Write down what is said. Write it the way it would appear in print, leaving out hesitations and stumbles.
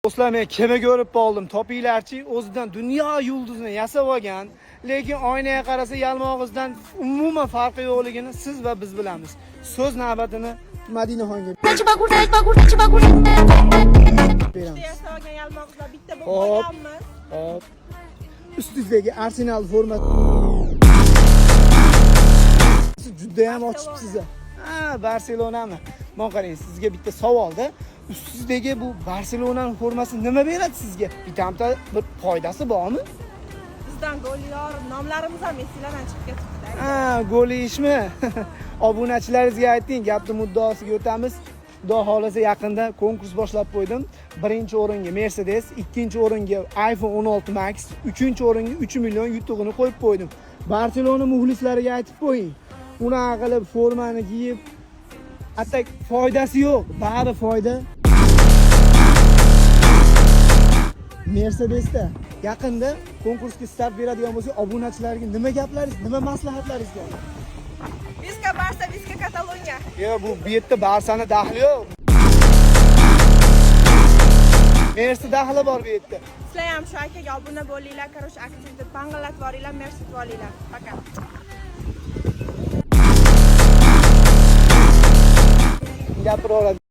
Do'stlar, men kimi ko'rib qoldim. Topinglarchi, o'zidan dunyo yulduzini yasab olgan, lekin oynaga qarasa yalmog'izdan umuman farqi yo'qligini siz va biz bilamiz. So'z navbatini Madinaxonga beramiz. Yasab olgan yalmog'izlar bitta bo'lib qolganmi? Hop. Ustingizdagi Arsenal formasi juda ham ochibsiz. Barselonami? Mana qarang, sizga bitta savolda. Ustingizdagi bu Barselonaning formasi nima beradi sizga? Bitamta bir foydasi bormi? Bizdan golyor, nomlarimiz ham Messilardan chiqib ketibdi. Gol yeyishmi? Obunachilaringizga ayting, gapni muddaosiga o'tamiz. Xudo xolasa yaqinda konkurs boshlab qo'ydim. Birinchi o'ringa Mercedes, ikkinchi o'ringa iPhone 16 Max, uchinchi o'ringa 3 million yutug'ini qo'yib qo'ydim. Barselona muxlislariga aytib qo'ying. Unaqa qilib formani kiyib, atak foydasi yo'q, bari foyda. Mercedesda yaqinda konkursga start beradigan bo'lsak, obunachilarga nima gaplaringiz, nima maslahatlaringiz bor? Viska Barsa, Viska Kataloniya. Bu yerda Barsani daxli yo'q. Mersi daxli bor bu yerda. Sizlar ham shu akaga obuna bo'linglar, karosh aktivni pang'illatib boringlar, Mersi olinglar. Faqat. Gapiraveradi.